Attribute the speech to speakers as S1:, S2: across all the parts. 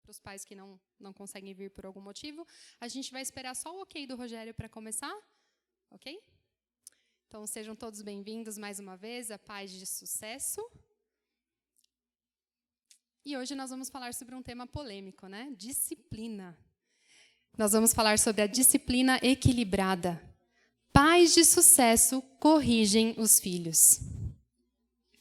S1: para os pais que não conseguem vir por algum motivo. A gente vai esperar só o ok do Rogério para começar, ok? Então, sejam todos bem-vindos mais uma vez a Pais de Sucesso. E hoje nós vamos falar sobre um tema polêmico, né? Disciplina. Nós vamos falar sobre a disciplina equilibrada. Pais de sucesso corrigem os filhos.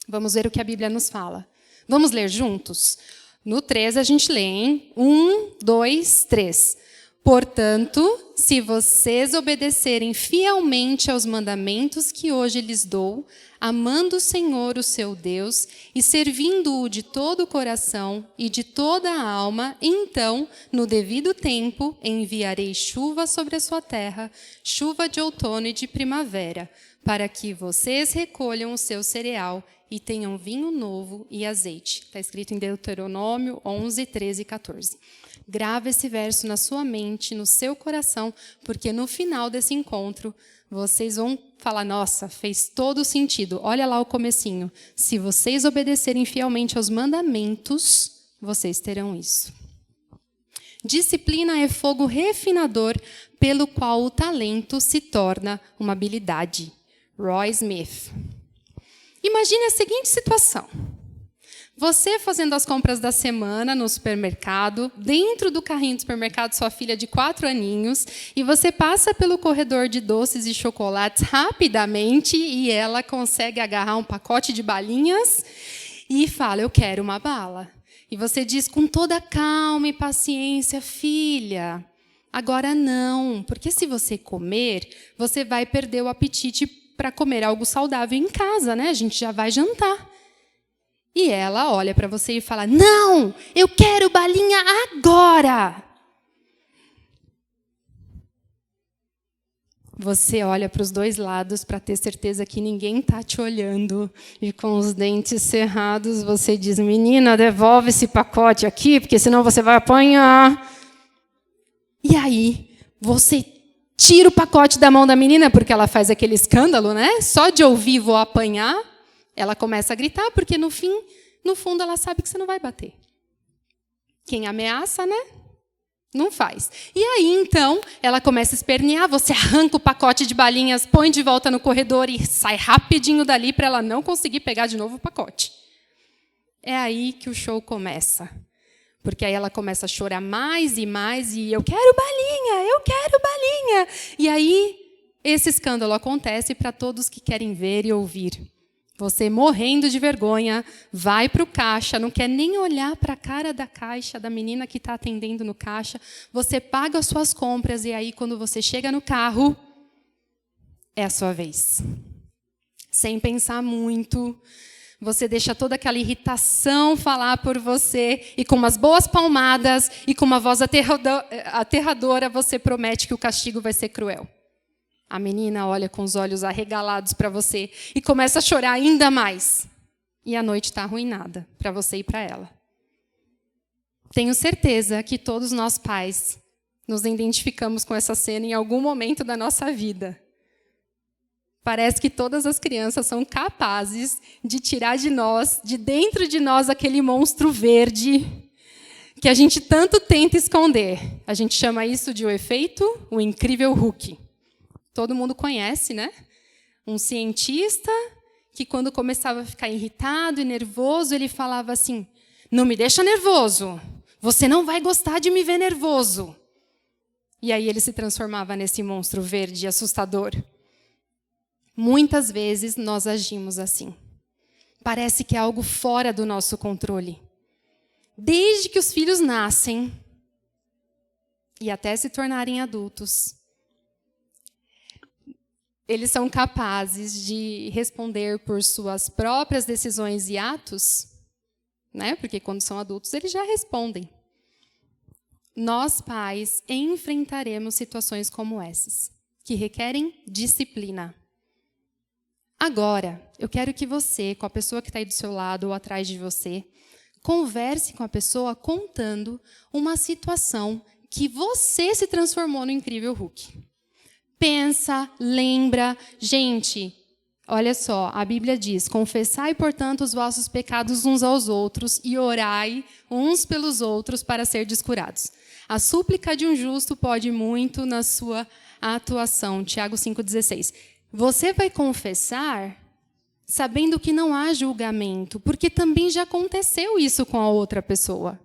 S1: Vamos ver o que a Bíblia nos fala. Vamos ler juntos? No 3 a gente lê, hein? 1, 2, 3. Portanto, se vocês obedecerem fielmente aos mandamentos que hoje lhes dou, amando o Senhor, o seu Deus, e servindo-o de todo o coração e de toda a alma, então, no devido tempo, enviarei chuva sobre a sua terra, chuva de outono e de primavera, para que vocês recolham o seu cereal e tenham vinho novo e azeite. Está escrito em Deuteronômio 11, 13 e 14. Grava esse verso na sua mente, no seu coração, porque no final desse encontro, vocês vão falar, nossa, fez todo sentido. Olha lá o comecinho. Se vocês obedecerem fielmente aos mandamentos, vocês terão isso. Disciplina é fogo refinador pelo qual o talento se torna uma habilidade. Roy Smith. Imagine a seguinte situação. Você fazendo as compras da semana no supermercado, dentro do carrinho do supermercado, sua filha de 4 aninhos, e você passa pelo corredor de doces e chocolates rapidamente e ela consegue agarrar um pacote de balinhas e fala, eu quero uma bala. E você diz com toda calma e paciência, filha, agora não, porque se você comer, você vai perder o apetite para comer algo saudável em casa, né? A gente já vai jantar. E ela olha para você e fala, não, eu quero balinha agora. Você olha para os dois lados para ter certeza que ninguém está te olhando. E com os dentes cerrados, você diz, menina, devolve esse pacote aqui, porque senão você vai apanhar. E aí, você tira o pacote da mão da menina, porque ela faz aquele escândalo, né? Só de ouvir vou apanhar. Ela começa a gritar, porque no fundo ela sabe que você não vai bater. Quem ameaça, né? Não faz. E aí, então, ela começa a espernear, você arranca o pacote de balinhas, põe de volta no corredor e sai rapidinho dali para ela não conseguir pegar de novo o pacote. É aí que o show começa. Porque aí ela começa a chorar mais e mais, e eu quero balinha, eu quero balinha. E aí, esse escândalo acontece para todos que querem ver e ouvir. Você, morrendo de vergonha, vai para o caixa, não quer nem olhar para a cara da caixa, da menina que está atendendo no caixa. Você paga as suas compras e aí, quando você chega no carro, é a sua vez. Sem pensar muito, você deixa toda aquela irritação falar por você e com umas boas palmadas e com uma voz aterradora, você promete que o castigo vai ser cruel. A menina olha com os olhos arregalados para você e começa a chorar ainda mais. E a noite está arruinada para você e para ela. Tenho certeza que todos nós pais nos identificamos com essa cena em algum momento da nossa vida. Parece que todas as crianças são capazes de tirar de nós, de dentro de nós, aquele monstro verde que a gente tanto tenta esconder. A gente chama isso de o efeito, o incrível Hulk. Todo mundo conhece, né? Um cientista que, quando começava a ficar irritado e nervoso, ele falava assim, não me deixa nervoso, você não vai gostar de me ver nervoso. E aí ele se transformava nesse monstro verde assustador. Muitas vezes nós agimos assim. Parece que é algo fora do nosso controle. Desde que os filhos nascem e até se tornarem adultos, eles são capazes de responder por suas próprias decisões e atos, né? Porque quando são adultos, eles já respondem. Nós, pais, enfrentaremos situações como essas, que requerem disciplina. Agora, eu quero que você, com a pessoa que está aí do seu lado ou atrás de você, converse com a pessoa contando uma situação que você se transformou no incrível Hulk. Pensa, lembra. Gente, Olha só, a Bíblia diz: confessai, portanto, os vossos pecados uns aos outros e orai uns pelos outros para serdes curados. A súplica de um justo pode muito na sua atuação. Tiago 5,16. Você vai confessar sabendo que não há julgamento, porque também já aconteceu isso com a outra pessoa.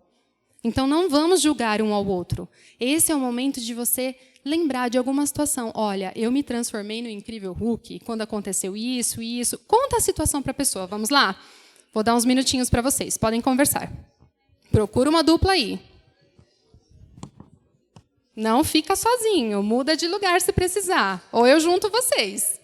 S1: Então, não vamos julgar um ao outro. Esse é o momento de você lembrar de alguma situação. Olha, eu me transformei no incrível Hulk quando aconteceu isso e isso. Conta a situação para a pessoa. Vamos lá? Vou dar uns minutinhos para vocês. Podem conversar. Procura uma dupla aí. Não fica sozinho. Muda de lugar se precisar. Ou eu junto vocês.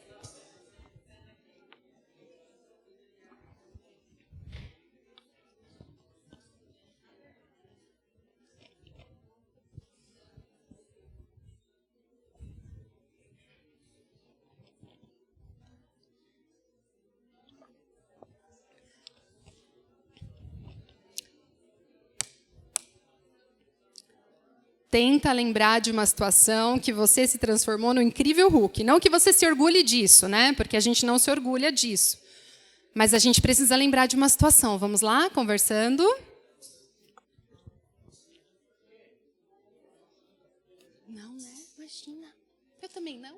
S1: Tenta lembrar de uma situação que você se transformou no incrível Hulk. Não que você se orgulhe disso, né? Porque a gente não se orgulha disso. Mas a gente precisa lembrar de uma situação. Vamos lá, conversando. Não, né? Imagina. Eu também não.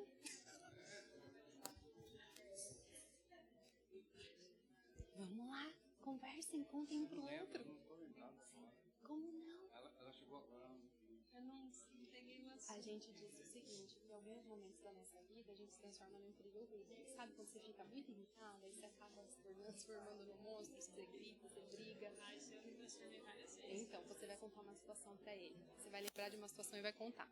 S1: Vamos lá, conversem, contem um pro outro. Como não? A gente diz o seguinte, em alguns momentos da nossa vida, a gente se transforma num incrível Hulk. Sabe quando você fica muito irritado, aí você acaba se transformando num monstro, você grita, você briga. Então, você vai contar uma situação para ele. Você vai lembrar de uma situação e vai contar.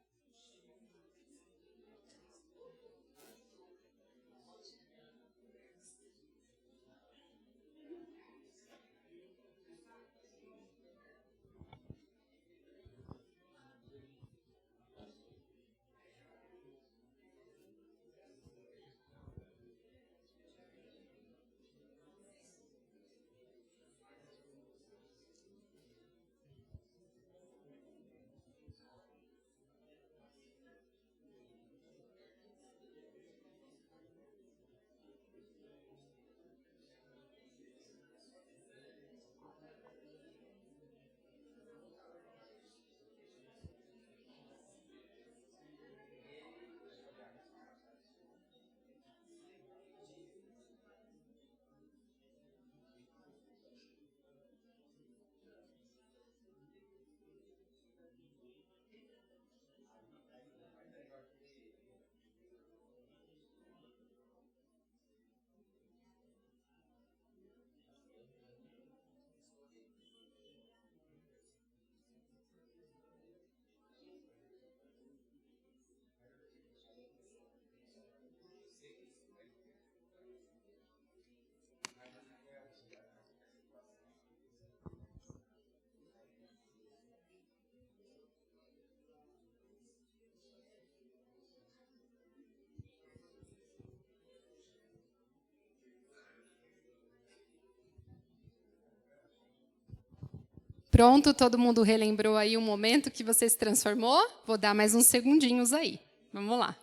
S1: Pronto, todo mundo relembrou aí um momento que você se transformou? Vou dar mais uns segundinhos aí. Vamos lá,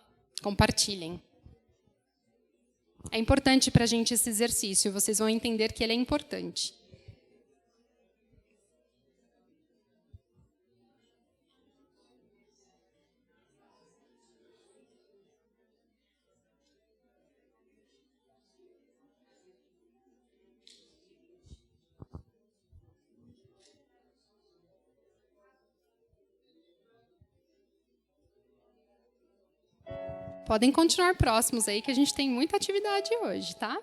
S1: compartilhem. É importante para a gente esse exercício, vocês vão entender que ele é importante. Podem continuar próximos aí, que a gente tem muita atividade hoje, tá?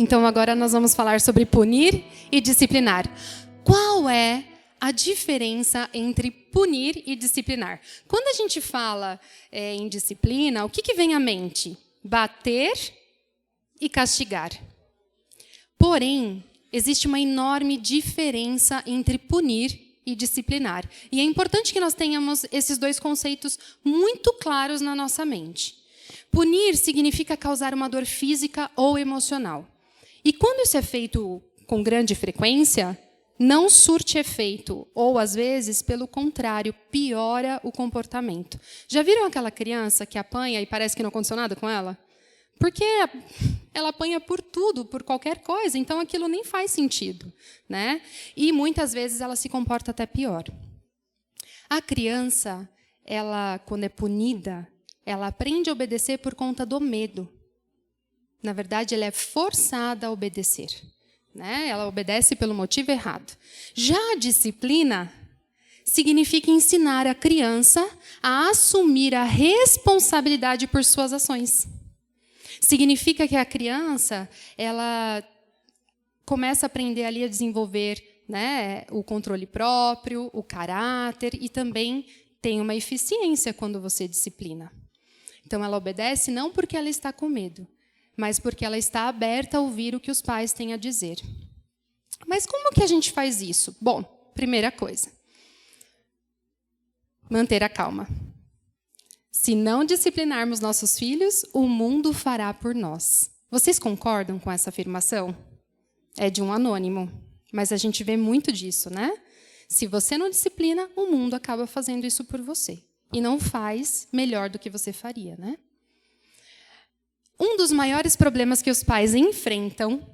S1: Então agora nós vamos falar sobre punir e disciplinar. Qual é a diferença entre punir e disciplinar? Quando a gente fala em disciplina, o que vem à mente? Bater e castigar. Porém, existe uma enorme diferença entre punir e disciplinar. E é importante que nós tenhamos esses dois conceitos muito claros na nossa mente. Punir significa causar uma dor física ou emocional. E quando isso é feito com grande frequência, não surte efeito, ou às vezes, pelo contrário, piora o comportamento. Já viram aquela criança que apanha e parece que não aconteceu nada com ela? Porque ela apanha por tudo, por qualquer coisa, então aquilo nem faz sentido, né? E muitas vezes ela se comporta até pior. A criança, ela, quando é punida, ela aprende a obedecer por conta do medo. Na verdade, ela é forçada a obedecer, né? Ela obedece pelo motivo errado. Já a disciplina significa ensinar a criança a assumir a responsabilidade por suas ações. Significa que a criança, ela começa a aprender ali a desenvolver, né, o controle próprio, o caráter, e também tem uma eficiência quando você disciplina. Então, ela obedece não porque ela está com medo, mas porque ela está aberta a ouvir o que os pais têm a dizer. Mas como que a gente faz isso? Bom, primeira coisa, manter a calma. Se não disciplinarmos nossos filhos, o mundo fará por nós. Vocês concordam com essa afirmação? É de um anônimo, mas a gente vê muito disso, né? Se você não disciplina, o mundo acaba fazendo isso por você. E não faz melhor do que você faria, né? Um dos maiores problemas que os pais enfrentam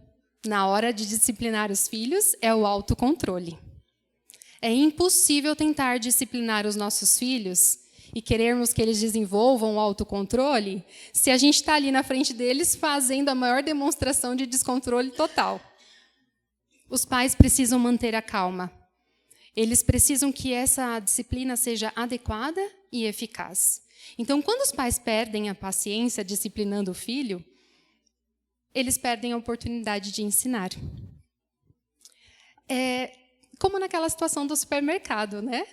S1: na hora de disciplinar os filhos é o autocontrole. É impossível tentar disciplinar os nossos filhos e querermos que eles desenvolvam o autocontrole se a gente está ali na frente deles fazendo a maior demonstração de descontrole total. Os pais precisam manter a calma. Eles precisam que essa disciplina seja adequada e eficaz. Então, quando os pais perdem a paciência disciplinando o filho, eles perdem a oportunidade de ensinar. É como naquela situação do supermercado, né?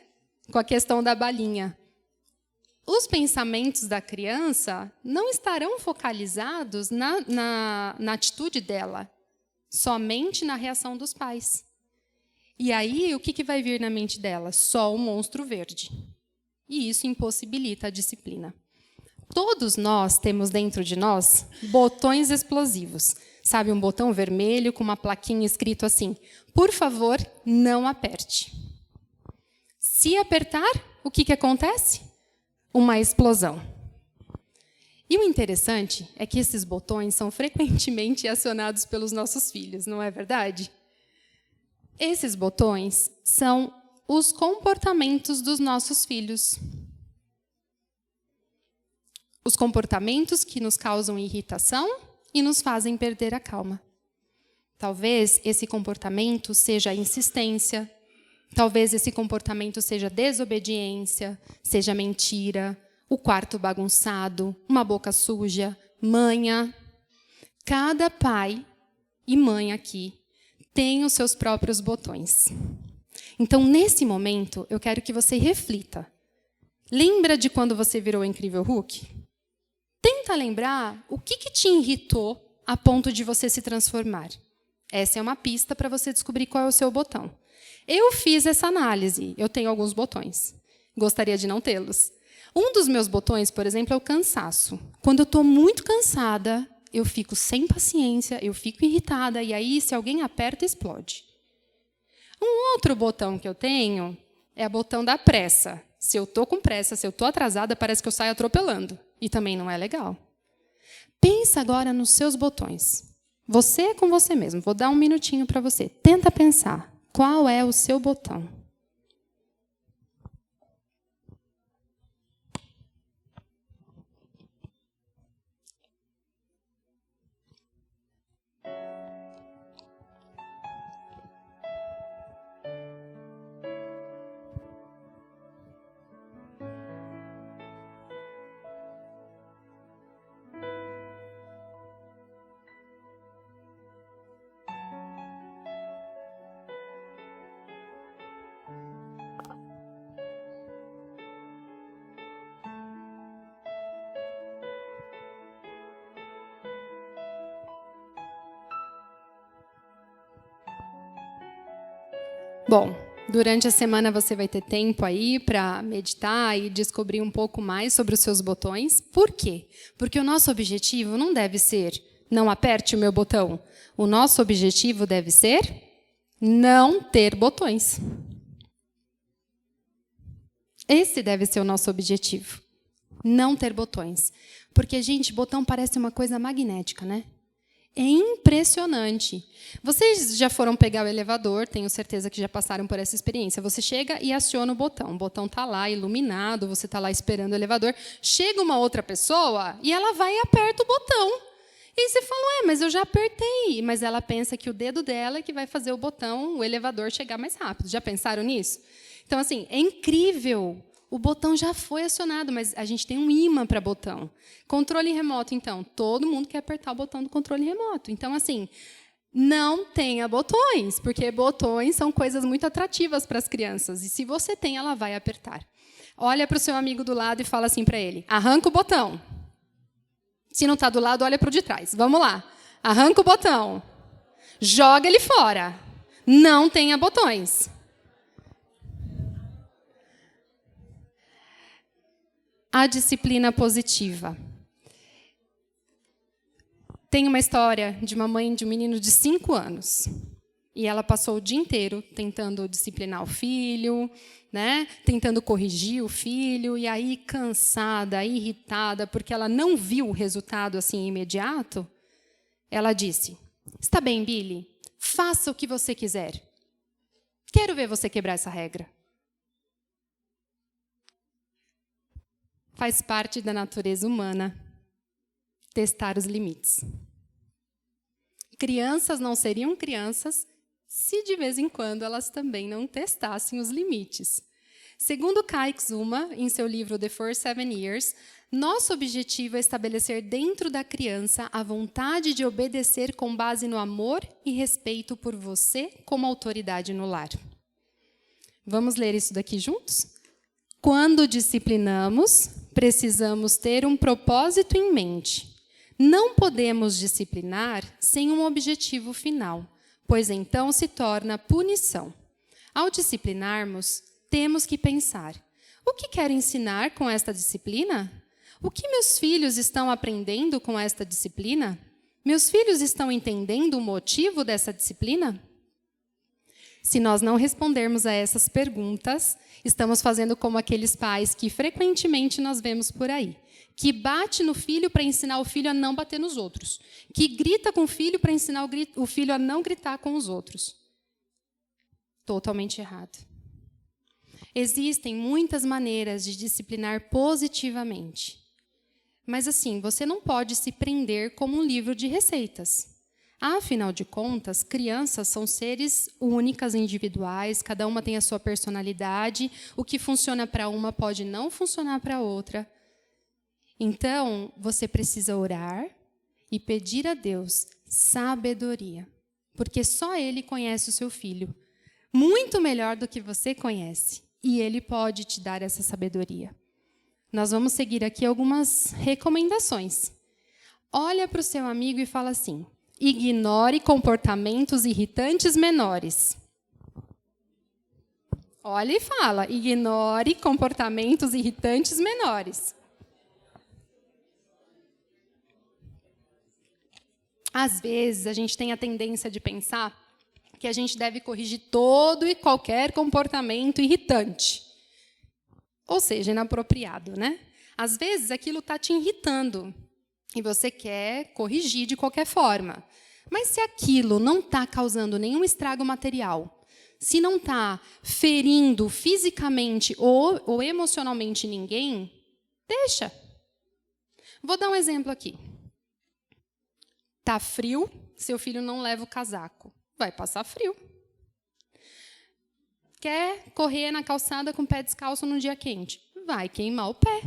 S1: Com a questão da balinha. Os pensamentos da criança não estarão focalizados na atitude dela, somente na reação dos pais. E aí, o que vai vir na mente dela? Só o monstro verde. E isso impossibilita a disciplina. Todos nós temos dentro de nós botões explosivos. Sabe, um botão vermelho com uma plaquinha escrito assim: por favor, não aperte. Se apertar, o que acontece? Uma explosão. E o interessante é que esses botões são frequentemente acionados pelos nossos filhos, não é verdade? Esses botões são os comportamentos dos nossos filhos. Os comportamentos que nos causam irritação e nos fazem perder a calma. Talvez esse comportamento seja a insistência, talvez esse comportamento seja desobediência, seja mentira, o quarto bagunçado, uma boca suja, manha. Cada pai e mãe aqui tem os seus próprios botões. Então, nesse momento, eu quero que você reflita. Lembra de quando você virou o Incrível Hulk? Tenta lembrar o que te irritou a ponto de você se transformar. Essa é uma pista para você descobrir qual é o seu botão. Eu fiz essa análise. Eu tenho alguns botões. Gostaria de não tê-los. Um dos meus botões, por exemplo, é o cansaço. Quando eu estou muito cansada, eu fico sem paciência, eu fico irritada, e aí, se alguém aperta, explode. Um outro botão que eu tenho é o botão da pressa. Se eu estou com pressa, se eu estou atrasada, parece que eu saio atropelando. E também não é legal. Pensa agora nos seus botões. Você é com você mesmo. Vou dar um minutinho para você. Tenta pensar. Qual é o seu botão? Bom, durante a semana você vai ter tempo aí para meditar e descobrir um pouco mais sobre os seus botões. Por quê? Porque o nosso objetivo não deve ser não aperte o meu botão. O nosso objetivo deve ser não ter botões. Esse deve ser o nosso objetivo. Não ter botões. Porque, gente, botão parece uma coisa magnética, né? É impressionante. Vocês já foram pegar o elevador, tenho certeza que já passaram por essa experiência. Você chega e aciona o botão está lá iluminado, você está lá esperando o elevador. Chega uma outra pessoa e ela vai e aperta o botão. E você fala, mas eu já apertei. Mas ela pensa que o dedo dela é que vai fazer o elevador chegar mais rápido. Já pensaram nisso? Então, assim, é incrível. O botão já foi acionado, mas a gente tem um ímã para botão. Controle remoto, então. Todo mundo quer apertar o botão do controle remoto. Então, assim, não tenha botões, porque botões são coisas muito atrativas para as crianças. E se você tem, ela vai apertar. Olha para o seu amigo do lado e fala assim para ele, arranca o botão. Se não está do lado, olha para o de trás. Vamos lá. Arranca o botão. Joga ele fora. Não tenha botões. A disciplina positiva. Tem uma história de uma mãe de um menino de 5 anos. E ela passou o dia inteiro tentando disciplinar o filho, né? Tentando corrigir o filho, e aí, cansada, irritada, porque ela não viu o resultado assim imediato, ela disse, está bem, Billy, faça o que você quiser. Quero ver você quebrar essa regra. Faz parte da natureza humana testar os limites. Crianças não seriam crianças se de vez em quando elas também não testassem os limites. Segundo Kai Ksuma, em seu livro The First 7 Years, nosso objetivo é estabelecer dentro da criança a vontade de obedecer com base no amor e respeito por você como autoridade no lar. Vamos ler isso daqui juntos? Quando disciplinamos, precisamos ter um propósito em mente. Não podemos disciplinar sem um objetivo final, pois então se torna punição. Ao disciplinarmos, temos que pensar, o que quero ensinar com esta disciplina? O que meus filhos estão aprendendo com esta disciplina? Meus filhos estão entendendo o motivo dessa disciplina? Se nós não respondermos a essas perguntas, estamos fazendo como aqueles pais que frequentemente nós vemos por aí, que bate no filho para ensinar o filho a não bater nos outros, que grita com o filho para ensinar o filho a não gritar com os outros. Totalmente errado. Existem muitas maneiras de disciplinar positivamente. Mas, assim, você não pode se prender como um livro de receitas. Afinal de contas, crianças são seres únicas, individuais, cada uma tem a sua personalidade, o que funciona para uma pode não funcionar para outra. Então, você precisa orar e pedir a Deus sabedoria, porque só Ele conhece o seu filho, muito melhor do que você conhece, e Ele pode te dar essa sabedoria. Nós vamos seguir aqui algumas recomendações. Olha para o seu amigo e fala assim, ignore comportamentos irritantes menores. Olha e fala, ignore comportamentos irritantes menores. Às vezes, a gente tem a tendência de pensar que a gente deve corrigir todo e qualquer comportamento irritante. Ou seja, inapropriado, né? Às vezes, aquilo está te irritando e você quer corrigir de qualquer forma. Mas se aquilo não está causando nenhum estrago material, se não está ferindo fisicamente ou emocionalmente ninguém, deixa. Vou dar um exemplo aqui. Está frio, seu filho não leva o casaco. Vai passar frio. Quer correr na calçada com o pé descalço num dia quente? Vai queimar o pé.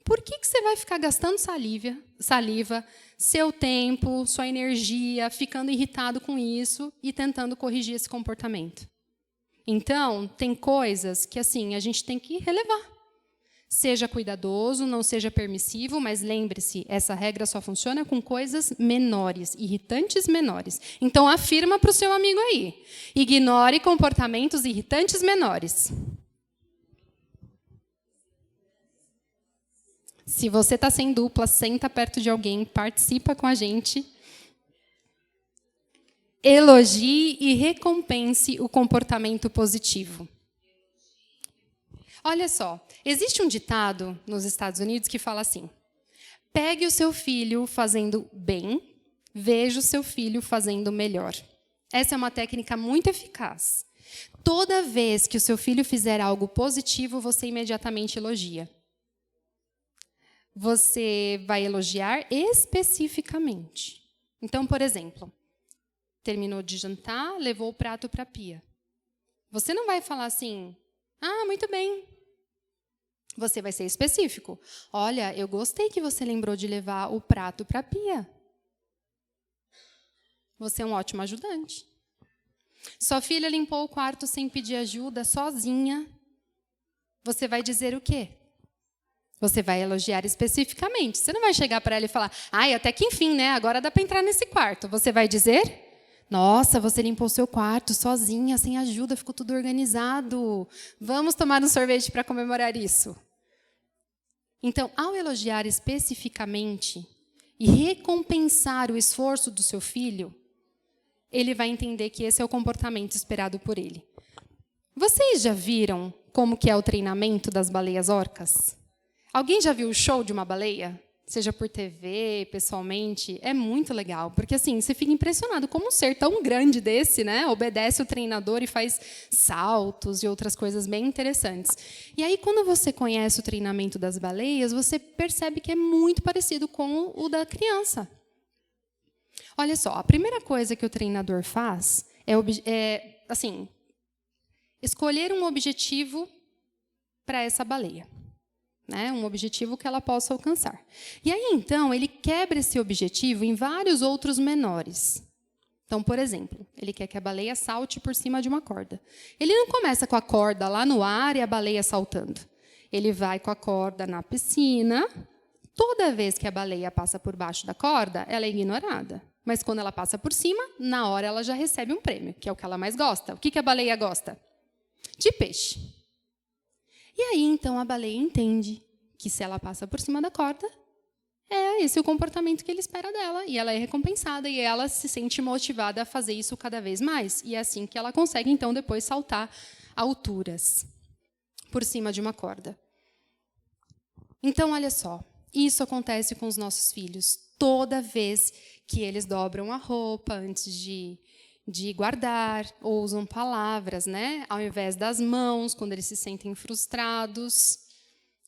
S1: Por que você vai ficar gastando saliva, seu tempo, sua energia, ficando irritado com isso e tentando corrigir esse comportamento? Então, tem coisas que assim a gente tem que relevar. Seja cuidadoso, não seja permissivo, mas lembre-se, essa regra só funciona com coisas menores, irritantes menores. Então, afirma para o seu amigo aí. Ignore comportamentos irritantes menores. Se você está sem dupla, senta perto de alguém, participa com a gente. Elogie e recompense o comportamento positivo. Olha só, existe um ditado nos Estados Unidos que fala assim: pegue o seu filho fazendo bem, veja o seu filho fazendo melhor. Essa é uma técnica muito eficaz. Toda vez que o seu filho fizer algo positivo, você imediatamente elogia. Você vai elogiar especificamente. Então, por exemplo, terminou de jantar, levou o prato para a pia. Você não vai falar assim: ah, muito bem. Você vai ser específico. Olha, eu gostei que você lembrou de levar o prato para a pia. Você é um ótimo ajudante. Sua filha limpou o quarto sem pedir ajuda, sozinha. Você vai dizer o quê? Você vai elogiar especificamente. Você não vai chegar para ela e falar: ai, até que enfim, né? Agora dá para entrar nesse quarto. Você vai dizer: nossa, você limpou o seu quarto sozinha, sem ajuda, ficou tudo organizado. Vamos tomar um sorvete para comemorar isso. Então, ao elogiar especificamente e recompensar o esforço do seu filho, ele vai entender que esse é o comportamento esperado por ele. Vocês já viram como que é o treinamento das baleias orcas? Alguém já viu o show de uma baleia? Seja por TV, pessoalmente, é muito legal, porque assim, você fica impressionado como um ser tão grande desse, né, obedece o treinador e faz saltos e outras coisas bem interessantes. E aí, quando você conhece o treinamento das baleias, você percebe que é muito parecido com o da criança. Olha só, a primeira coisa que o treinador faz é assim, escolher um objetivo para essa baleia. Né, um objetivo que ela possa alcançar. E aí, então, ele quebra esse objetivo em vários outros menores. Então, por exemplo, ele quer que a baleia salte por cima de uma corda. Ele não começa com a corda lá no ar e a baleia saltando. Ele vai com a corda na piscina. Toda vez que a baleia passa por baixo da corda, ela é ignorada. Mas quando ela passa por cima, na hora ela já recebe um prêmio, que é o que ela mais gosta. O que a baleia gosta? De peixe. E aí, então, a baleia entende que se ela passa por cima da corda, é esse o comportamento que ele espera dela. E ela é recompensada e ela se sente motivada a fazer isso cada vez mais. E é assim que ela consegue, então, depois saltar alturas por cima de uma corda. Então, olha só, isso acontece com os nossos filhos. Toda vez que eles dobram a roupa antes de guardar, ou usam palavras, né, ao invés das mãos, quando eles se sentem frustrados,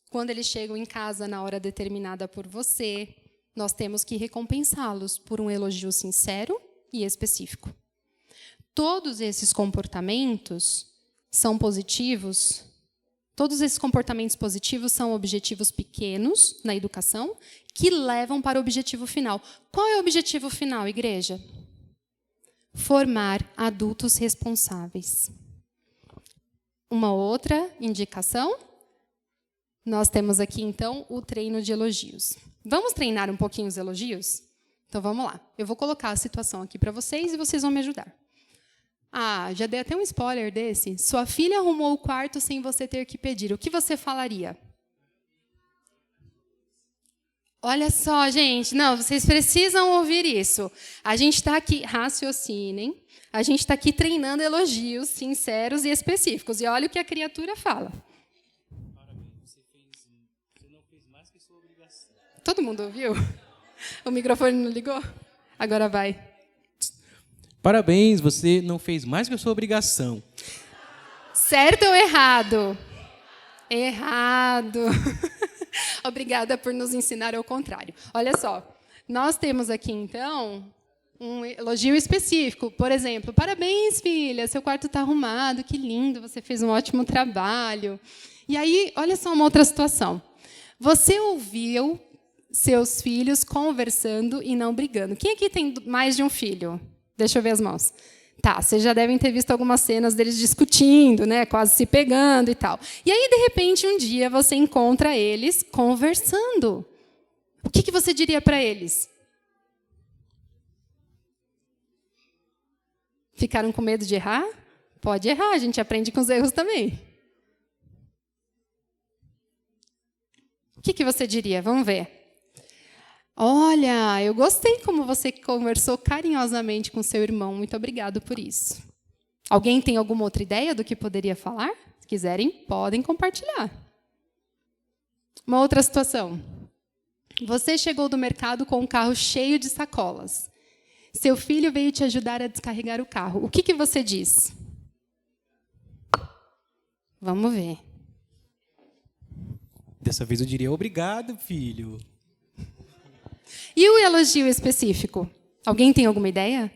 S1: quando eles chegam em casa na hora determinada por você, nós temos que recompensá-los por um elogio sincero e específico. Todos esses comportamentos são positivos, todos esses comportamentos positivos são objetivos pequenos na educação que levam para o objetivo final. Qual é o objetivo final, igreja? Formar adultos responsáveis. Uma outra indicação, nós temos aqui, então, o treino de elogios. Vamos treinar um pouquinho os elogios? Então, vamos lá. Eu vou colocar a situação aqui para vocês e vocês vão me ajudar. Ah, já dei até um spoiler desse. Sua filha arrumou o quarto sem você ter que pedir. O que você falaria? Olha só, gente, não, vocês precisam ouvir isso. A gente está aqui, raciocinem, a gente está aqui treinando elogios sinceros e específicos. E olha o que a criatura fala.
S2: Parabéns, você não fez mais que sua obrigação.
S1: Todo mundo ouviu? O microfone não ligou? Agora vai.
S2: Parabéns, você não fez mais que a sua obrigação.
S1: Certo ou errado? Errado. Obrigada por nos ensinar ao contrário. Olha só, nós temos aqui, então, um elogio específico. Por exemplo, parabéns, filha, seu quarto está arrumado, que lindo, você fez um ótimo trabalho. E aí, olha só uma outra situação. Você ouviu seus filhos conversando e não brigando. Quem aqui tem mais de um filho? Deixa eu ver as mãos. Tá, vocês já devem ter visto algumas cenas deles discutindo, né, quase se pegando e tal. E aí, de repente, um dia você encontra eles conversando. O que você diria para eles? Ficaram com medo de errar? Pode errar, a gente aprende com os erros também. O que você diria? Vamos ver. Olha, eu gostei como você conversou carinhosamente com seu irmão. Muito obrigado por isso. Alguém tem alguma outra ideia do que poderia falar? Se quiserem, podem compartilhar. Uma outra situação. Você chegou do mercado com um carro cheio de sacolas. Seu filho veio te ajudar a descarregar o carro. O que você diz? Vamos ver.
S2: Dessa vez eu diria obrigado, filho.
S1: E o elogio específico? Alguém tem alguma ideia?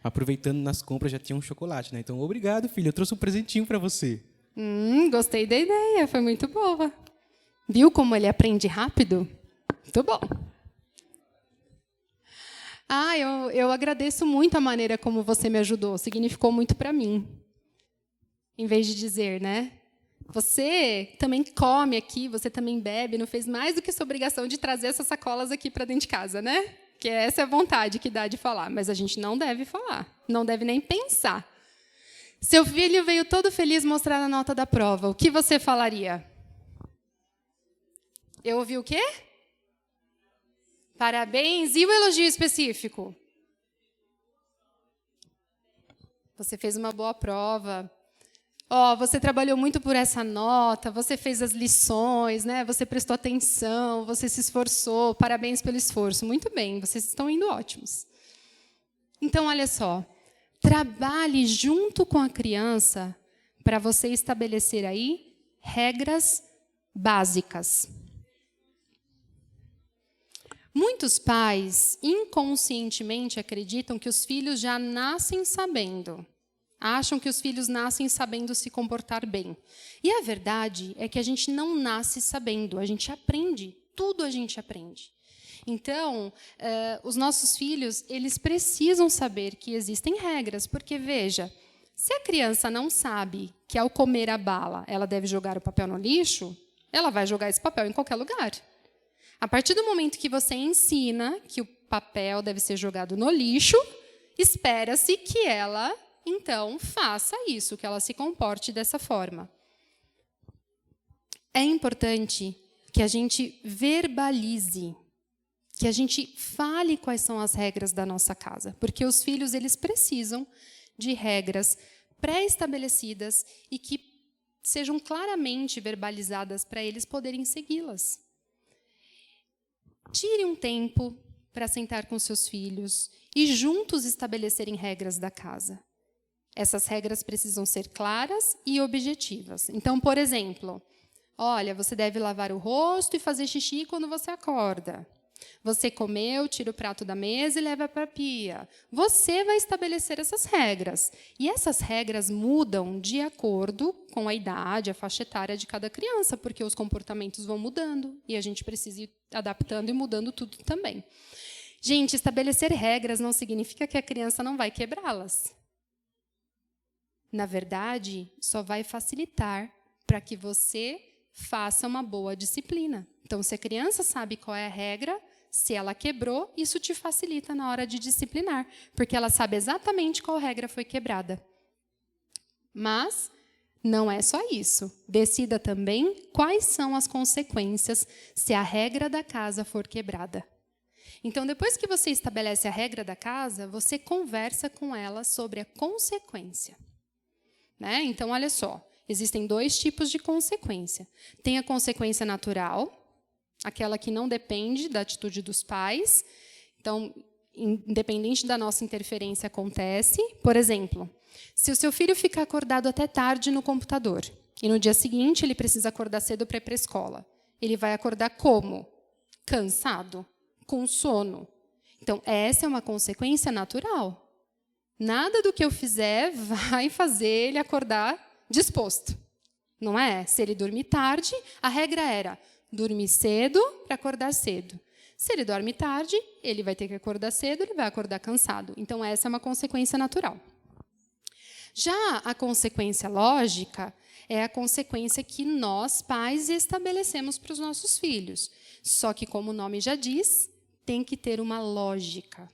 S2: Aproveitando nas compras já tinha um chocolate, né? Então, obrigado, filho. Eu trouxe um presentinho para você.
S1: Gostei da ideia, foi muito boa. Viu como ele aprende rápido? Muito bom. Eu agradeço muito a maneira como você me ajudou. Significou muito para mim. Em vez de dizer, né? Você também come aqui, você também bebe, não fez mais do que sua obrigação de trazer essas sacolas aqui para dentro de casa, né? Que essa é a vontade que dá de falar. Mas a gente não deve falar, não deve nem pensar. Seu filho veio todo feliz mostrar a nota da prova. O que você falaria? Eu ouvi o quê? Parabéns. E o elogio específico? Você fez uma boa prova. Você trabalhou muito por essa nota, você fez as lições, né? Você prestou atenção, você se esforçou. Parabéns pelo esforço. Muito bem, vocês estão indo ótimos. Então, olha só. Trabalhe junto com a criança para você estabelecer aí regras básicas. Muitos pais, inconscientemente, acreditam que os filhos já nascem sabendo. Acham que os filhos nascem sabendo se comportar bem. E a verdade é que a gente não nasce sabendo, a gente aprende. Tudo a gente aprende. Então, os nossos filhos, eles precisam saber que existem regras. Porque, veja, se a criança não sabe que, ao comer a bala, ela deve jogar o papel no lixo, ela vai jogar esse papel em qualquer lugar. A partir do momento que você ensina que o papel deve ser jogado no lixo, espera-se que ela, então, faça isso, que ela se comporte dessa forma. É importante que a gente verbalize, que a gente fale quais são as regras da nossa casa, porque os filhos eles precisam de regras pré-estabelecidas e que sejam claramente verbalizadas para eles poderem segui-las. Tire um tempo para sentar com seus filhos e juntos estabelecerem regras da casa. Essas regras precisam ser claras e objetivas. Então, por exemplo, olha, você deve lavar o rosto e fazer xixi quando você acorda. Você comeu, tira o prato da mesa e leva para a pia. Você vai estabelecer essas regras. E essas regras mudam de acordo com a idade, a faixa etária de cada criança, porque os comportamentos vão mudando e a gente precisa ir adaptando e mudando tudo também. Gente, estabelecer regras não significa que a criança não vai quebrá-las. Na verdade, só vai facilitar para que você faça uma boa disciplina. Então, se a criança sabe qual é a regra, se ela quebrou, isso te facilita na hora de disciplinar, porque ela sabe exatamente qual regra foi quebrada. Mas não é só isso. Decida também quais são as consequências se a regra da casa for quebrada. Então, depois que você estabelece a regra da casa, você conversa com ela sobre a consequência. Né? Então, olha só, existem 2 tipos de consequência. Tem a consequência natural, aquela que não depende da atitude dos pais. Então, independente da nossa interferência, acontece. Por exemplo, se o seu filho ficar acordado até tarde no computador e no dia seguinte ele precisa acordar cedo para ir para a escola, ele vai acordar como? Cansado, com sono. Então, essa é uma consequência natural. Nada do que eu fizer vai fazer ele acordar disposto. Não é? Se ele dormir tarde, a regra era dormir cedo para acordar cedo. Se ele dorme tarde, ele vai ter que acordar cedo, ele vai acordar cansado. Então, essa é uma consequência natural. Já a consequência lógica é a consequência que nós, pais, estabelecemos para os nossos filhos. Só que, como o nome já diz, tem que ter uma lógica.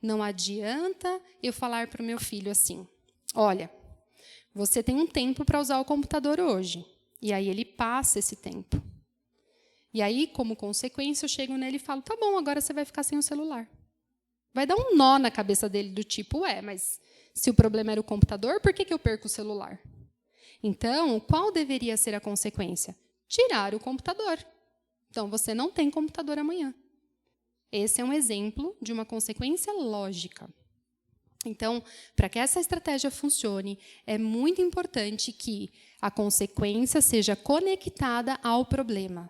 S1: Não adianta eu falar para o meu filho assim, olha, você tem um tempo para usar o computador hoje. E aí ele passa esse tempo. E aí, como consequência, eu chego nele e falo, tá bom, agora você vai ficar sem o celular. Vai dar um nó na cabeça dele do tipo, mas se o problema era o computador, por que eu perco o celular? Então, qual deveria ser a consequência? Tirar o computador. Então, você não tem computador amanhã. Esse é um exemplo de uma consequência lógica. Então, para que essa estratégia funcione, é muito importante que a consequência seja conectada ao problema.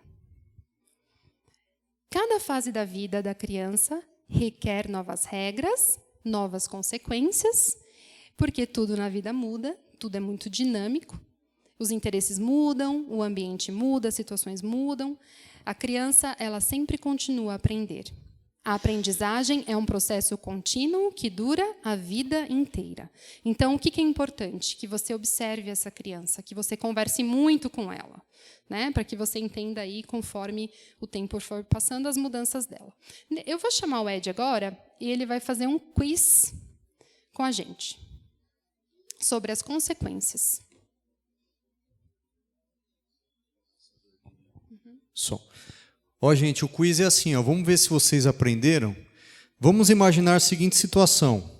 S1: Cada fase da vida da criança requer novas regras, novas consequências, porque tudo na vida muda, tudo é muito dinâmico. Os interesses mudam, o ambiente muda, as situações mudam. A criança, ela sempre continua a aprender. A aprendizagem é um processo contínuo que dura a vida inteira. Então, o que é importante? Que você observe essa criança, que você converse muito com ela, né? Para que você entenda aí, conforme o tempo for passando, as mudanças dela. Eu vou chamar o Ed agora e ele vai fazer um quiz com a gente sobre as consequências.
S3: Som. Ó, gente, o quiz é assim, ó, vamos ver se vocês aprenderam. Vamos imaginar a seguinte situação.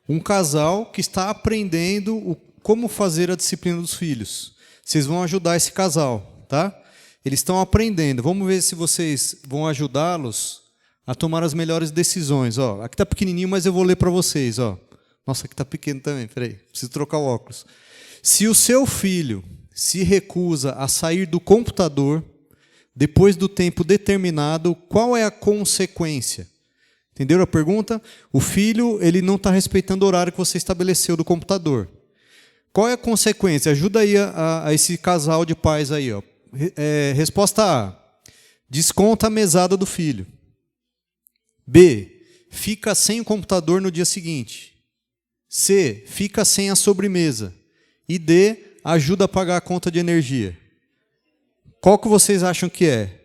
S3: Um casal que está aprendendo como fazer a disciplina dos filhos. Vocês vão ajudar esse casal, tá? Eles estão aprendendo. Vamos ver se vocês vão ajudá-los a tomar as melhores decisões. Ó, aqui está pequenininho, mas eu vou ler para vocês. Ó. Nossa, aqui está pequeno também. Peraí, preciso trocar o óculos. Se o seu filho se recusa a sair do computador depois do tempo determinado, qual é a consequência? Entenderam a pergunta? O filho ele não está respeitando o horário que você estabeleceu do computador. Qual é a consequência? Ajuda aí a esse casal de pais aí. Ó. Resposta A. Desconta a mesada do filho. B. Fica sem o computador no dia seguinte. C. Fica sem a sobremesa. E D. Ajuda a pagar a conta de energia. Qual que vocês acham que é?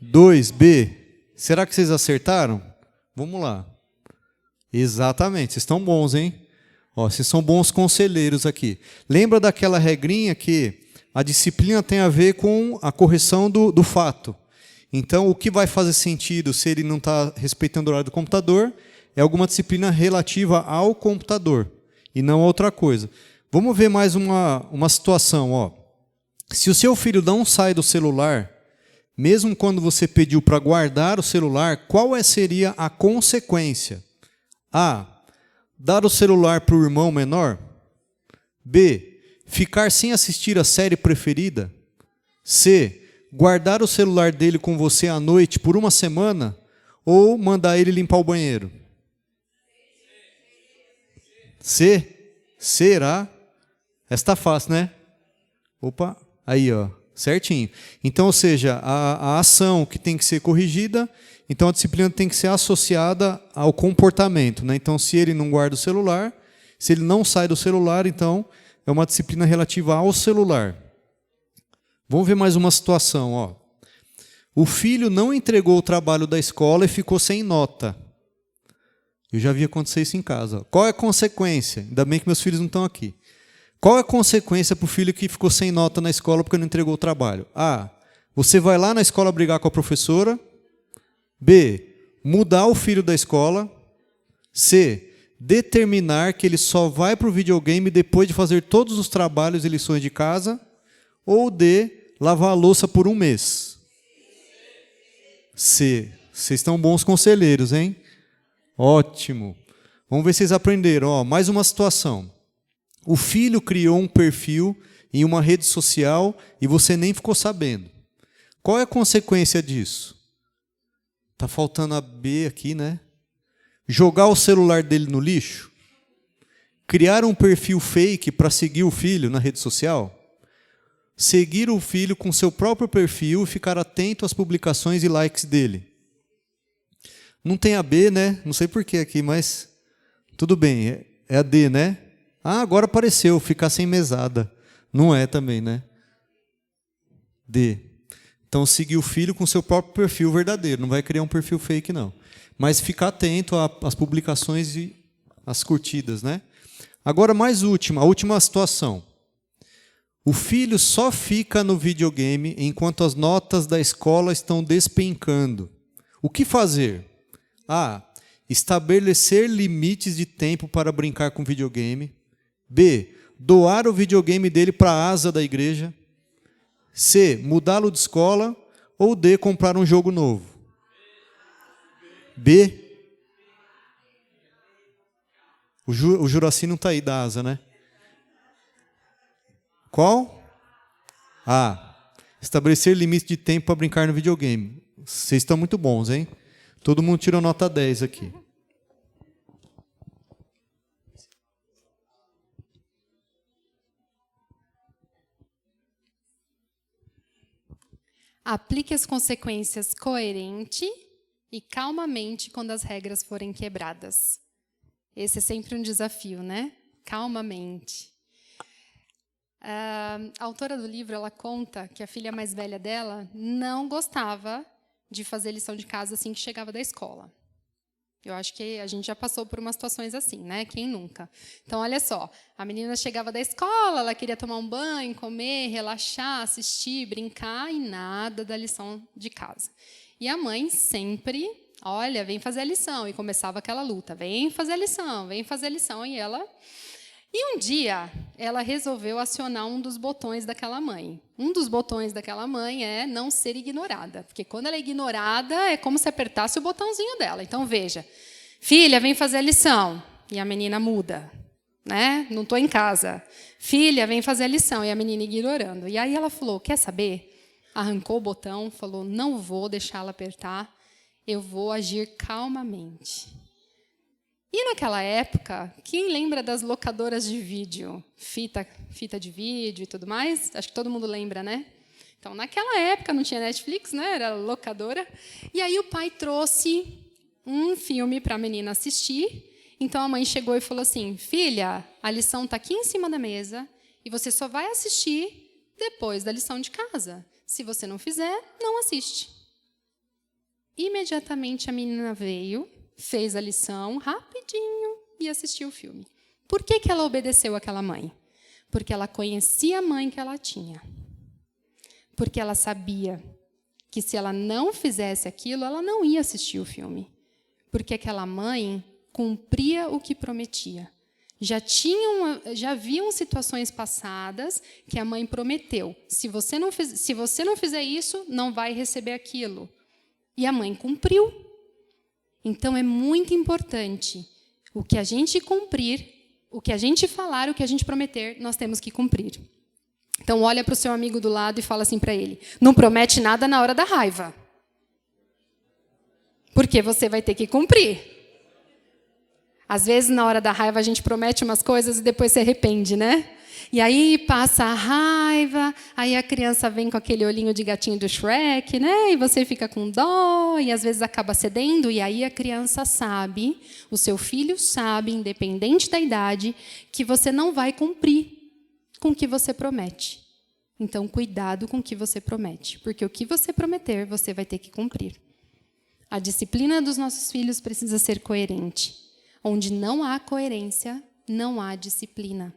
S3: 2, B. Será que vocês acertaram? Vamos lá. Exatamente, vocês estão bons, hein? Ó, vocês são bons conselheiros aqui. Lembra daquela regrinha que a disciplina tem a ver com a correção do fato. Então, o que vai fazer sentido se ele não está respeitando o horário do computador é alguma disciplina relativa ao computador e não a outra coisa. Vamos ver mais uma situação, ó. Se o seu filho não sai do celular, mesmo quando você pediu para guardar o celular, qual seria a consequência? A. Dar o celular para o irmão menor? B. Ficar sem assistir a série preferida? C. Guardar o celular dele com você à noite por uma semana? Ou mandar ele limpar o banheiro? C. Será? Essa está fácil, né? Opa. Aí, ó, certinho. Então, ou seja, a ação que tem que ser corrigida, então a disciplina tem que ser associada ao comportamento, né? Então, se ele não guarda o celular, se ele não sai do celular, então é uma disciplina relativa ao celular. Vamos ver mais uma situação, ó. O filho não entregou o trabalho da escola e ficou sem nota. Eu já vi acontecer isso em casa. Ó. Qual é a consequência? Ainda bem que meus filhos não estão aqui. Qual é a consequência para o filho que ficou sem nota na escola porque não entregou o trabalho? A. Você vai lá na escola brigar com a professora. B. Mudar o filho da escola. C. Determinar que ele só vai para o videogame depois de fazer todos os trabalhos e lições de casa. Ou D. Lavar a louça por um mês. C. Vocês estão bons conselheiros, hein? Ótimo. Vamos ver se vocês aprenderam. Ó, mais uma situação. O filho criou um perfil em uma rede social e você nem ficou sabendo. Qual é a consequência disso? Está faltando a B aqui, né? Jogar o celular dele no lixo? Criar um perfil fake para seguir o filho na rede social? Seguir o filho com seu próprio perfil e ficar atento às publicações e likes dele? Não tem a B, né? Não sei por que aqui, mas tudo bem. É a D, né? Ah, agora apareceu, ficar sem mesada. Não é também, né? D. Então, seguir o filho com seu próprio perfil verdadeiro. Não vai criar um perfil fake, não. Mas ficar atento às publicações e às curtidas, né? Agora, a última situação. O filho só fica no videogame enquanto as notas da escola estão despencando. O que fazer? A. Estabelecer limites de tempo para brincar com videogame. B. Doar o videogame dele para a asa da igreja. C. Mudá-lo de escola. Ou D. Comprar um jogo novo. B. O Juraci não está aí da asa, né? Qual? A. Estabelecer limite de tempo para brincar no videogame. Vocês estão muito bons, hein? Todo mundo tirou nota 10 aqui.
S1: Aplique as consequências coerente e calmamente quando as regras forem quebradas. Esse é sempre um desafio, né? Calmamente. A autora do livro, ela conta que a filha mais velha dela não gostava de fazer lição de casa assim que chegava da escola. Eu acho que a gente já passou por umas situações assim, né? Quem nunca? Então, olha só, a menina chegava da escola, ela queria tomar um banho, comer, relaxar, assistir, brincar e nada da lição de casa. E a mãe sempre, olha, vem fazer a lição. E começava aquela luta, vem fazer a lição, vem fazer a lição. E um dia, ela resolveu acionar um dos botões daquela mãe. Um dos botões daquela mãe é não ser ignorada. Porque quando ela é ignorada, é como se apertasse o botãozinho dela. Então, veja, filha, vem fazer a lição. E a menina muda. Né? Não estou em casa. Filha, vem fazer a lição. E a menina ignorando. E aí ela falou, quer saber? Arrancou o botão, falou, não vou deixá-la apertar. Eu vou agir calmamente. E naquela época, quem lembra das locadoras de vídeo? Fita de vídeo e tudo mais? Acho que todo mundo lembra, né? Então, naquela época, não tinha Netflix, né? Era locadora. E aí o pai trouxe um filme para a menina assistir. Então, a mãe chegou e falou assim, filha, a lição está aqui em cima da mesa e você só vai assistir depois da lição de casa. Se você não fizer, não assiste. Imediatamente, a menina veio, fez a lição rapidinho e assistiu o filme. Por que ela obedeceu àquela mãe? Porque ela conhecia a mãe que ela tinha. Porque ela sabia que se ela não fizesse aquilo, ela não ia assistir o filme. Porque aquela mãe cumpria o que prometia. Já haviam situações passadas que a mãe prometeu. Se você não fizer isso, não vai receber aquilo. E a mãe cumpriu. Então, é muito importante o que a gente cumprir, o que a gente falar, o que a gente prometer, nós temos que cumprir. Então, olha para o seu amigo do lado e fala assim para ele, não promete nada na hora da raiva. Porque você vai ter que cumprir. Às vezes, na hora da raiva, a gente promete umas coisas e depois se arrepende, né? E aí passa a raiva, aí a criança vem com aquele olhinho de gatinho do Shrek, né? E você fica com dó, e às vezes acaba cedendo, e aí a criança sabe, o seu filho sabe, independente da idade, que você não vai cumprir com o que você promete. Então, cuidado com o que você promete, porque o que você prometer, você vai ter que cumprir. A disciplina dos nossos filhos precisa ser coerente. Onde não há coerência, não há disciplina.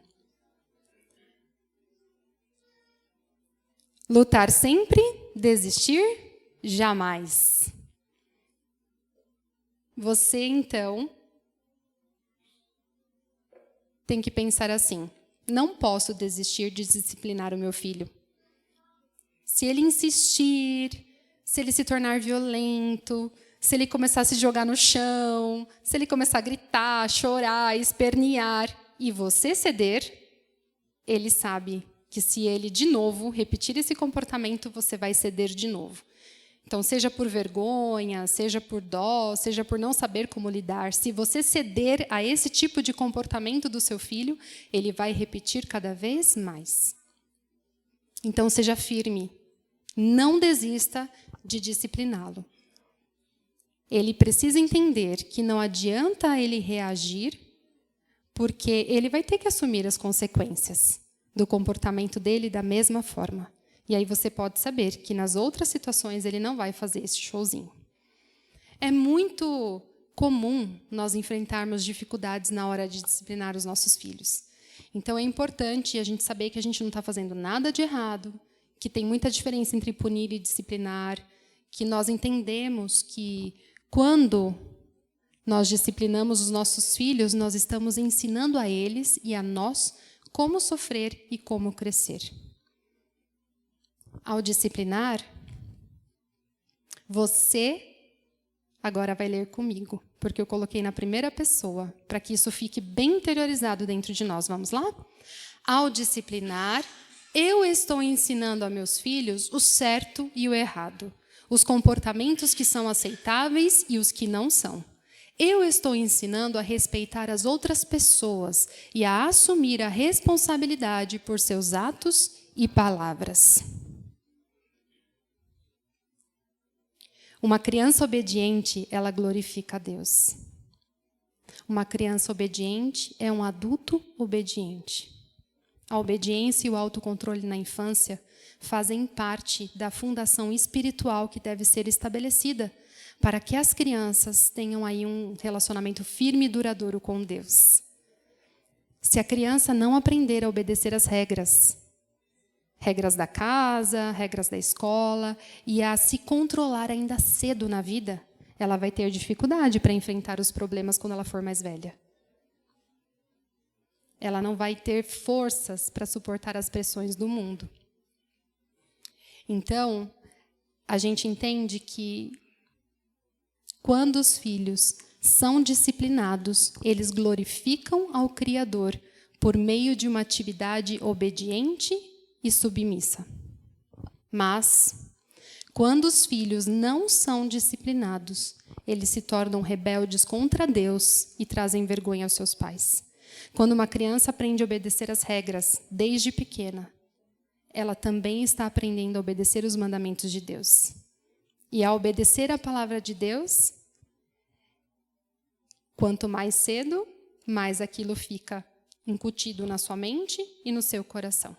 S1: Lutar sempre, desistir jamais. Você, então, tem que pensar assim, não posso desistir de disciplinar o meu filho. Se ele insistir, se ele se tornar violento, se ele começar a se jogar no chão, se ele começar a gritar, chorar, espernear, e você ceder, ele sabe que se ele, de novo, repetir esse comportamento, você vai ceder de novo. Então, seja por vergonha, seja por dó, seja por não saber como lidar, se você ceder a esse tipo de comportamento do seu filho, ele vai repetir cada vez mais. Então, seja firme. Não desista de discipliná-lo. Ele precisa entender que não adianta ele reagir, porque ele vai ter que assumir as consequências do comportamento dele da mesma forma. E aí você pode saber que nas outras situações ele não vai fazer esse showzinho. É muito comum nós enfrentarmos dificuldades na hora de disciplinar os nossos filhos. Então é importante a gente saber que a gente não está fazendo nada de errado, que tem muita diferença entre punir e disciplinar, que nós entendemos que quando nós disciplinamos os nossos filhos, nós estamos ensinando a eles e a nós como sofrer e como crescer. Ao disciplinar, você agora vai ler comigo, porque eu coloquei na primeira pessoa, para que isso fique bem interiorizado dentro de nós. Vamos lá? Ao disciplinar, eu estou ensinando a meus filhos o certo e o errado, os comportamentos que são aceitáveis e os que não são. Eu estou ensinando a respeitar as outras pessoas e a assumir a responsabilidade por seus atos e palavras. Uma criança obediente, ela glorifica a Deus. Uma criança obediente é um adulto obediente. A obediência e o autocontrole na infância fazem parte da fundação espiritual que deve ser estabelecida para que as crianças tenham aí um relacionamento firme e duradouro com Deus. Se a criança não aprender a obedecer às regras da casa, regras da escola, e a se controlar ainda cedo na vida, ela vai ter dificuldade para enfrentar os problemas quando ela for mais velha. Ela não vai ter forças para suportar as pressões do mundo. Então, a gente entende que quando os filhos são disciplinados, eles glorificam ao Criador por meio de uma atividade obediente e submissa. Mas, quando os filhos não são disciplinados, eles se tornam rebeldes contra Deus e trazem vergonha aos seus pais. Quando uma criança aprende a obedecer às regras desde pequena, ela também está aprendendo a obedecer os mandamentos de Deus. E ao obedecer a palavra de Deus, quanto mais cedo, mais aquilo fica incutido na sua mente e no seu coração.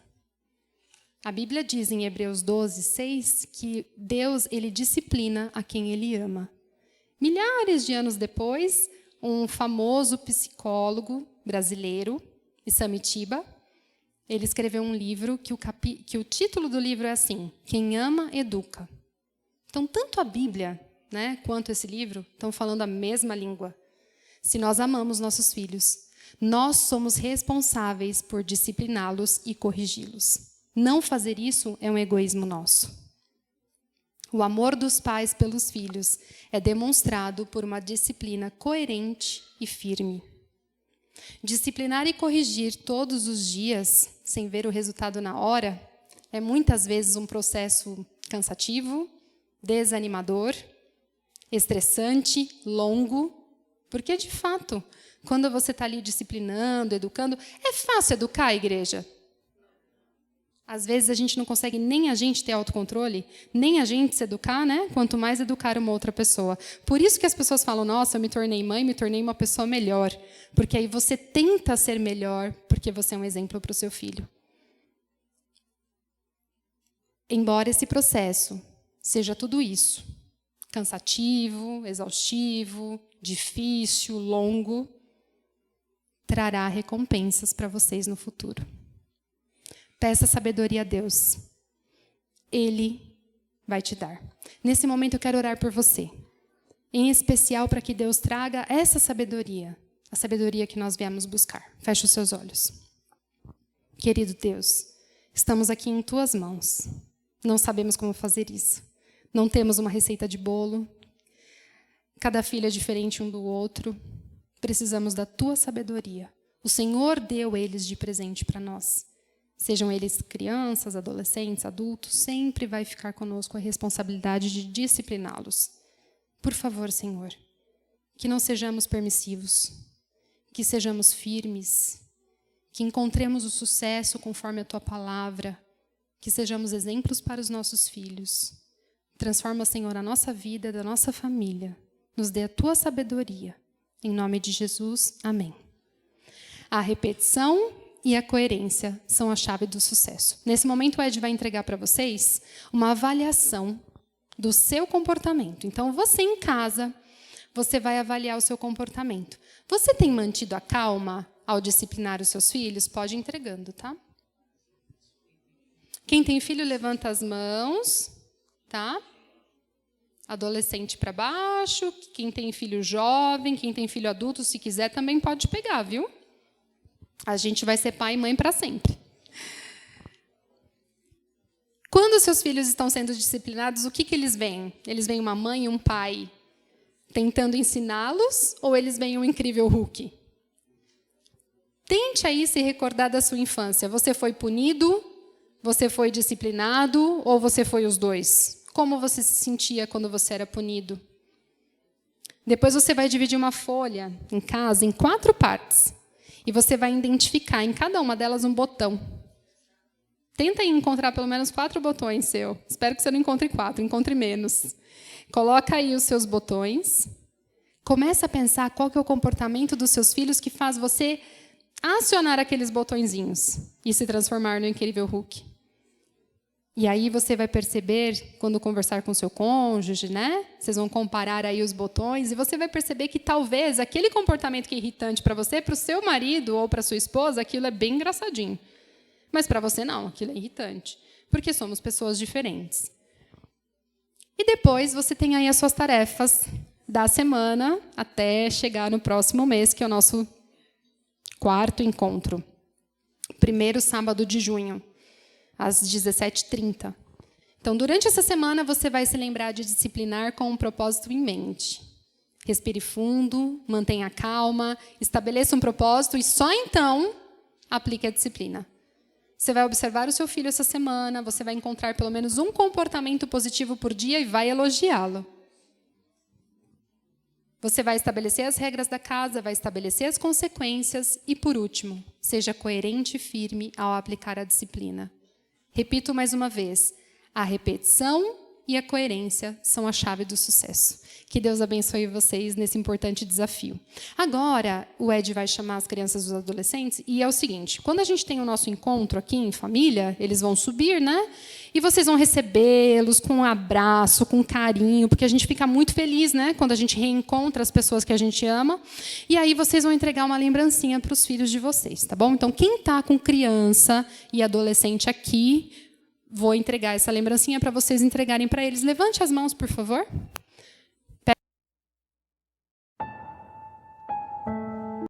S1: A Bíblia diz em Hebreus 12, 6, que Deus ele disciplina a quem Ele ama. Milhares de anos depois, um famoso psicólogo brasileiro, Samitiba, ele escreveu um livro que o título do livro é assim: Quem ama, educa. Então, tanto a Bíblia, né, quanto esse livro estão falando a mesma língua. Se nós amamos nossos filhos, nós somos responsáveis por discipliná-los e corrigi-los. Não fazer isso é um egoísmo nosso. O amor dos pais pelos filhos é demonstrado por uma disciplina coerente e firme. Disciplinar e corrigir todos os dias, sem ver o resultado na hora, é muitas vezes um processo cansativo, desanimador, estressante, longo, porque, de fato, quando você está ali disciplinando, educando, é fácil educar a igreja. Às vezes a gente não consegue nem a gente ter autocontrole, nem a gente se educar, né? Quanto mais educar uma outra pessoa. Por isso que as pessoas falam, nossa, eu me tornei mãe, me tornei uma pessoa melhor. Porque aí você tenta ser melhor, porque você é um exemplo para o seu filho. Embora esse processo seja tudo isso, cansativo, exaustivo, difícil, longo, trará recompensas para vocês no futuro. Peça sabedoria a Deus. Ele vai te dar. Nesse momento eu quero orar por você. Em especial para que Deus traga essa sabedoria. A sabedoria que nós viemos buscar. Feche os seus olhos. Querido Deus, estamos aqui em Tuas mãos. Não sabemos como fazer isso. Não temos uma receita de bolo. Cada filho é diferente um do outro. Precisamos da Tua sabedoria. O Senhor deu eles de presente para nós. Sejam eles crianças, adolescentes, adultos, sempre vai ficar conosco a responsabilidade de discipliná-los. Por favor, Senhor, que não sejamos permissivos, que sejamos firmes, que encontremos o sucesso conforme a Tua palavra, que sejamos exemplos para os nossos filhos. Transforma, Senhor, a nossa vida, da nossa família, nos dê a tua sabedoria. Em nome de Jesus, amém. A repetição e a coerência são a chave do sucesso. Nesse momento, o Ed vai entregar para vocês uma avaliação do seu comportamento. Então, você em casa, você vai avaliar o seu comportamento. Você tem mantido a calma ao disciplinar os seus filhos? Pode ir entregando, tá? Quem tem filho, levanta as mãos, tá? Adolescente para baixo. Quem tem filho jovem, quem tem filho adulto, se quiser, também pode pegar, viu? A gente vai ser pai e mãe para sempre. Quando os seus filhos estão sendo disciplinados, o que eles veem? Eles veem uma mãe e um pai tentando ensiná-los, ou eles veem um incrível Hulk? Tente aí se recordar da sua infância. Você foi punido? Você foi disciplinado? Ou você foi os dois? Como você se sentia quando você era punido? Depois você vai dividir uma folha em casa em 4 partes. E você vai identificar em cada uma delas um botão. Tenta encontrar pelo menos 4 botões seu. Espero que você não encontre 4, encontre menos. Coloca aí os seus botões. Começa a pensar qual que é o comportamento dos seus filhos que faz você acionar aqueles botõezinhos e se transformar no incrível Hulk. E aí você vai perceber, quando conversar com o seu cônjuge, né? Vocês vão comparar aí os botões e você vai perceber que talvez aquele comportamento que é irritante para você, para o seu marido ou para sua esposa, aquilo é bem engraçadinho. Mas para você não, aquilo é irritante. Porque somos pessoas diferentes. E depois você tem aí as suas tarefas da semana até chegar no próximo mês, que é o nosso 4º encontro. 1º sábado de junho, às 17h30. Então, durante essa semana, você vai se lembrar de disciplinar com um propósito em mente. Respire fundo, mantenha calma, estabeleça um propósito e só então aplique a disciplina. Você vai observar o seu filho essa semana, você vai encontrar pelo menos um comportamento positivo por dia e vai elogiá-lo. Você vai estabelecer as regras da casa, vai estabelecer as consequências e, por último, seja coerente e firme ao aplicar a disciplina. Repito mais uma vez, a repetição e a coerência são a chave do sucesso. Que Deus abençoe vocês nesse importante desafio. Agora, o Ed vai chamar as crianças e os adolescentes, e é o seguinte, quando a gente tem o nosso encontro aqui em família, eles vão subir, né? E vocês vão recebê-los com um abraço, com carinho, porque a gente fica muito feliz, né? Quando a gente reencontra as pessoas que a gente ama. E aí vocês vão entregar uma lembrancinha para os filhos de vocês, tá bom? Então, quem está com criança e adolescente aqui, vou entregar essa lembrancinha para vocês entregarem para eles. Levante as mãos, por favor.